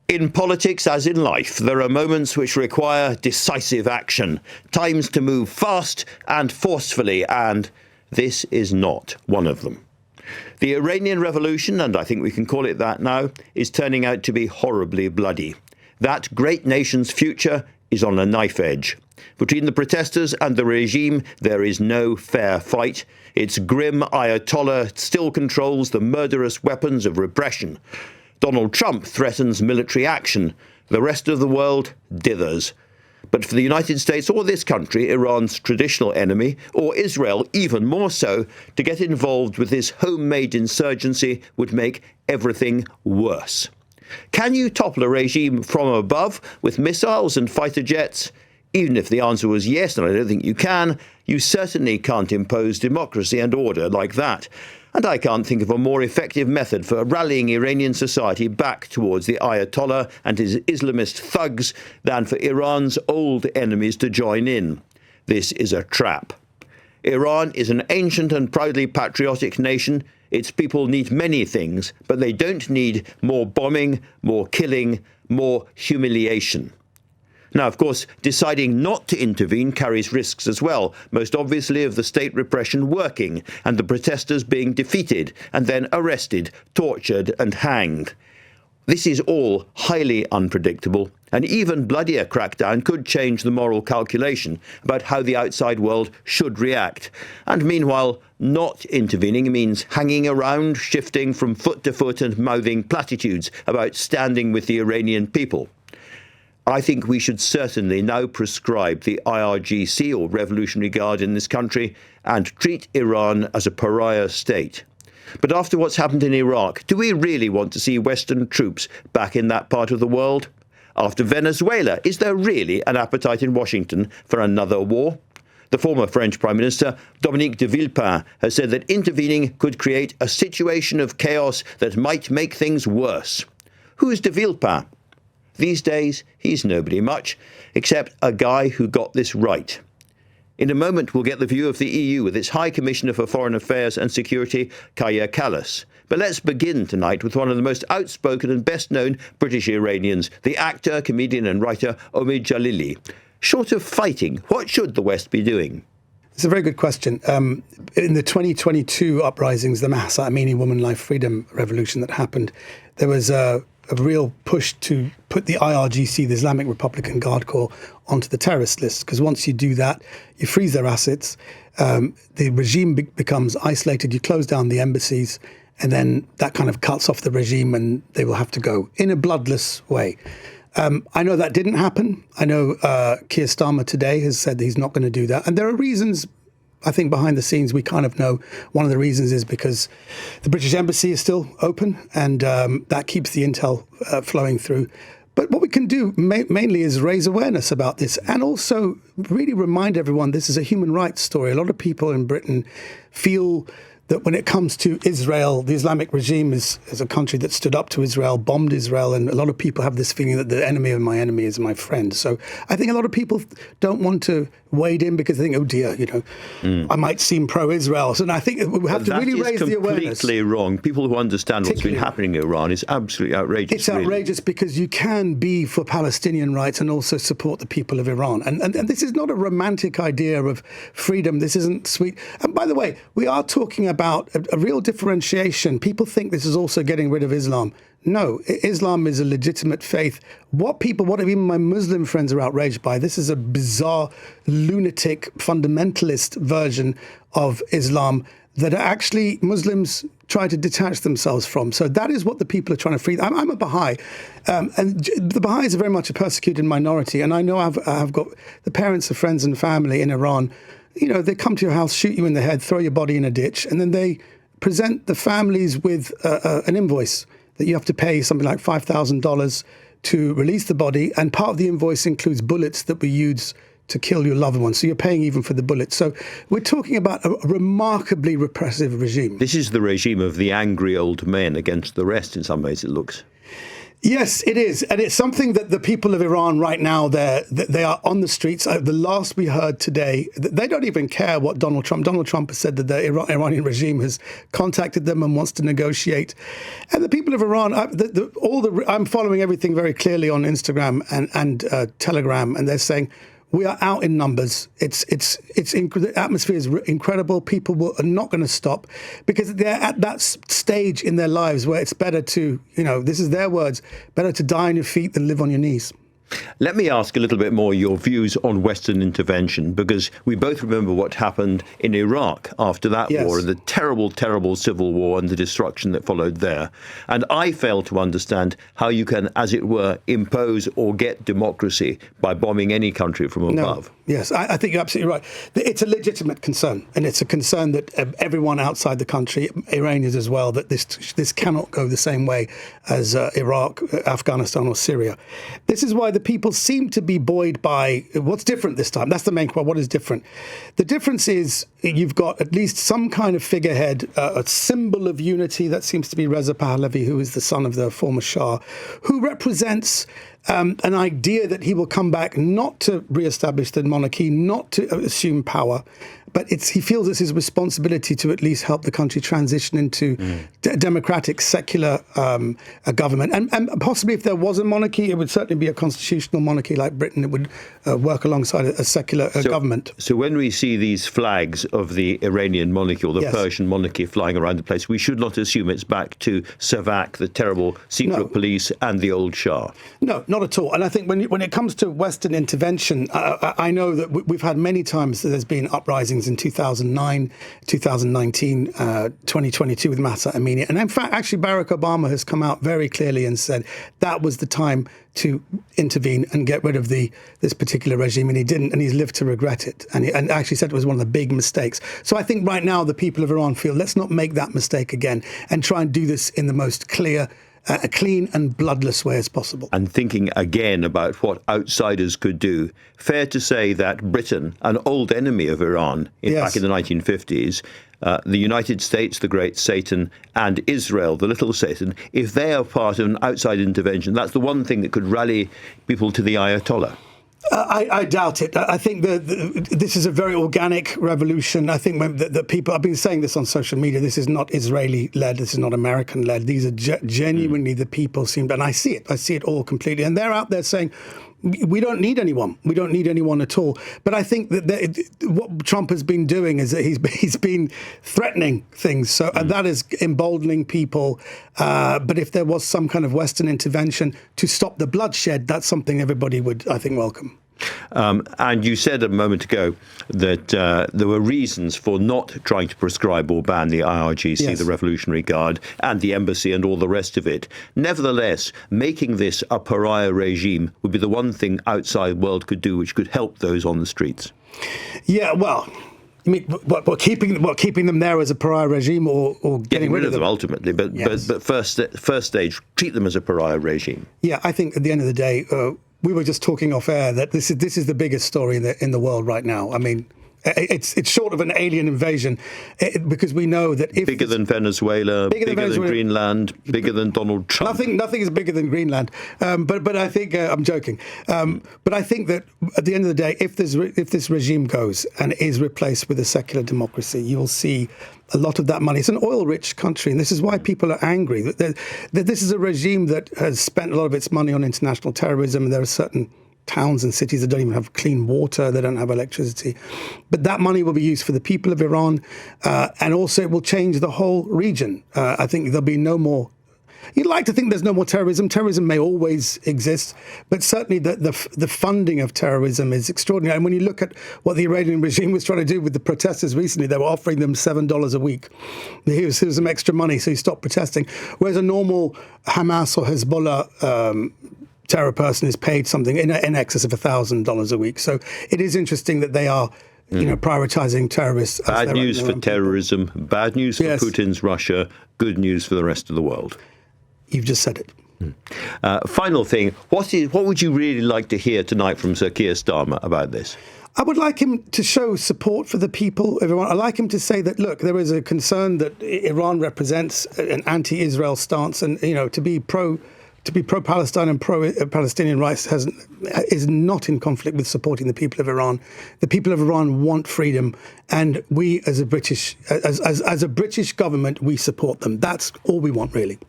In politics, as in life, there are moments which require decisive action, times to move fast and forcefully, and this is not one of them. The Iranian revolution, and I think we can call it that now, is turning out to be horribly bloody. That great nation's future is on a knife edge. Between the protesters and the regime, there is no fair fight. Its grim Ayatollah still controls the murderous weapons of repression. Donald Trump threatens military action. The rest of the world dithers. But for the United States or this country, Iran's traditional enemy, or Israel even more so, to get involved with this homemade insurgency would make everything worse. Can you topple a regime from above with missiles and fighter jets? Even if the answer was yes, and I don't think you can, you certainly can't impose democracy and order like that. And I can't think of a more effective method for rallying Iranian society back towards the Ayatollah and his Islamist thugs than for Iran's old enemies to join in. This is a trap. Iran is an ancient and proudly patriotic nation. Its people need many things, but they don't need more bombing, more killing, more humiliation. Now, of course, deciding not to intervene carries risks as well, most obviously of the state repression working and the protesters being defeated and then arrested, tortured and hanged. This is all highly unpredictable. An even bloodier crackdown could change the moral calculation about how the outside world should react. And meanwhile, not intervening means hanging around, shifting from foot to foot and mouthing platitudes about standing with the Iranian people. I think we should certainly now prescribe the IRGC, or Revolutionary Guard, in this country and treat Iran as a pariah state. But after what's happened in Iraq, do we really want to see Western troops back in that part of the world? After Venezuela, is there really an appetite in Washington for another war? The former French Prime Minister, Dominique de Villepin, has said that intervening could create a situation of chaos that might make things worse. Who is de Villepin? These days, he's nobody much, except a guy who got this right. In a moment, we'll get the view of the EU with its High Commissioner for Foreign Affairs and Security, Kaja Kallas. But let's begin tonight with one of the most outspoken and best-known British Iranians, the actor, comedian and writer Omid Djalili. Short of fighting, what should the West be doing? It's a very good question. In the 2022 uprisings, the Mahsa Amini Woman Life Freedom Revolution that happened, there was a real push to put the IRGC, the Islamic Republican Guard Corps, onto the terrorist list. Because once you do that, you freeze their assets, the regime becomes isolated, you close down the embassies, and then that kind of cuts off the regime and they will have to go in a bloodless way. I know that didn't happen. I know Keir Starmer today has said that he's not going to do that. And there are reasons, I think, behind the scenes. We kind of know one of the reasons is because the British Embassy is still open and that keeps the intel flowing through. But what we can do mainly is raise awareness about this and also really remind everyone this is a human rights story. A lot of people in Britain feel that when it comes to Israel, the Islamic regime is a country that stood up to Israel, bombed Israel, and a lot of people have this feeling that the enemy of my enemy is my friend. So I think a lot of people don't want to wade in because they think, oh dear, I might seem pro-Israel. So I think we have to really raise the awareness. That is completely wrong. People who understand what's been happening in Iran is absolutely outrageous. It's outrageous because you can be for Palestinian rights and also support the people of Iran. And this is not a romantic idea of freedom. This isn't sweet. And by the way, we are talking about a real differentiation. People think this is also getting rid of Islam. No, Islam is a legitimate faith. What even my Muslim friends are outraged by, this is a bizarre, lunatic, fundamentalist version of Islam that actually Muslims try to detach themselves from. So that is what the people are trying to free. I'm a Baha'i, and the Baha'is are very much a persecuted minority. And I know I've got the parents of friends and family in Iran. They come to your house, shoot you in the head, throw your body in a ditch, and then they present the families with an invoice that you have to pay something like $5,000 to release the body. And part of the invoice includes bullets that were used to kill your loved one. So you're paying even for the bullets. So we're talking about a remarkably repressive regime. This is the regime of the angry old men against the rest, in some ways, it looks. Yes, it is. And it's something that the people of Iran right now, they are on the streets. The last we heard today, they don't even care what Donald Trump has said that the Iranian regime has contacted them and wants to negotiate. And the people of Iran, I'm following everything very clearly on Instagram and Telegram, and they're saying, we are out in numbers. The atmosphere is incredible. People are not going to stop because they're at that stage in their lives where it's better to, this is their words, better to die on your feet than live on your knees. Let me ask a little bit more your views on Western intervention, because we both remember what happened in Iraq after that war, and the terrible, terrible civil war and the destruction that followed there. And I fail to understand how you can, as it were, impose or get democracy by bombing any country from above. No. Yes, I think you're absolutely right. It's a legitimate concern, and it's a concern that everyone outside the country, Iranians as well, that this cannot go the same way as Iraq, Afghanistan or Syria. This is why the people seem to be buoyed by what's different this time. That's the main point. What is different? The difference is you've got at least some kind of figurehead, a symbol of unity. That seems to be Reza Pahlavi, who is the son of the former Shah, who represents an idea that he will come back not to re-establish the monarchy, not to assume power, but he feels it's his responsibility to at least help the country transition into democratic, secular government. And possibly if there was a monarchy, it would certainly be a constitutional monarchy like Britain. It would work alongside a secular government. So when we see these flags of the Iranian monarchy or the Persian monarchy flying around the place, we should not assume it's back to Savak, the terrible secret police, and the old Shah. No, not at all. And I think when it comes to Western intervention, I know that we've had many times that there's been uprisings in 2009, 2019, 2022 with Mahsa Amini. And in fact, actually, Barack Obama has come out very clearly and said that was the time to intervene and get rid of this particular regime, and he didn't, and he's lived to regret it. And actually said it was one of the big mistakes. So I think right now the people of Iran feel, let's not make that mistake again and try and do this in the most clear, a clean and bloodless way as possible. And thinking again about what outsiders could do, fair to say that Britain, an old enemy of Iran back in the 1950s, the United States, the great Satan, and Israel, the little Satan, if they are part of an outside intervention, that's the one thing that could rally people to the Ayatollah. I doubt it. I think this is a very organic revolution. I think the people, I've been saying this on social media, this is not Israeli-led, this is not American-led. These are genuinely the people and I see it all completely. And they're out there saying, we don't need anyone. We don't need anyone at all. But I think that what Trump has been doing is that he's been threatening things. So and that is emboldening people. But if there was some kind of Western intervention to stop the bloodshed, that's something everybody would, I think, welcome. And you said a moment ago that there were reasons for not trying to prescribe or ban the IRGC, the Revolutionary Guard, and the embassy and all the rest of it. Nevertheless, making this a pariah regime would be the one thing outside world could do which could help those on the streets. Yeah, well, I mean, keeping them there as a pariah regime or getting rid of them ultimately, but first stage, treat them as a pariah regime. Yeah, I think at the end of the day, we were just talking off air that this is the biggest story in the world right now. I mean, it's short of an alien invasion because we know that if bigger than Venezuela, bigger than Greenland, bigger than Donald Trump. Nothing is bigger than Greenland. But I think I'm joking. But I think that at the end of the day, if this regime goes and is replaced with a secular democracy, you will see a lot of that money. It's an oil-rich country, and this is why people are angry. That this is a regime that has spent a lot of its money on international terrorism, and there are certain towns and cities that don't even have clean water, they don't have electricity. But that money will be used for the people of Iran, and also it will change the whole region. I think there'll be no more. You'd like to think there's no more terrorism. Terrorism may always exist, but certainly the funding of terrorism is extraordinary. And when you look at what the Iranian regime was trying to do with the protesters recently, they were offering them $7 a week. Here's some extra money, so you stop protesting. Whereas a normal Hamas or Hezbollah terror person is paid something in excess of $1,000 a week. So it is interesting that they are prioritizing terrorists. Bad news for terrorism, bad news for Putin's Russia, good news for the rest of the world. You've just said it. Final thing, what would you really like to hear tonight from Sir Keir Starmer about this? I would like him to show support for the people. I'd like him to say that, look, there is a concern that Iran represents an anti-Israel stance and, to be to be pro-Palestine and pro-Palestinian rights is not in conflict with supporting the people of Iran. The people of Iran want freedom, and we, as a British government, we support them. That's all we want, really.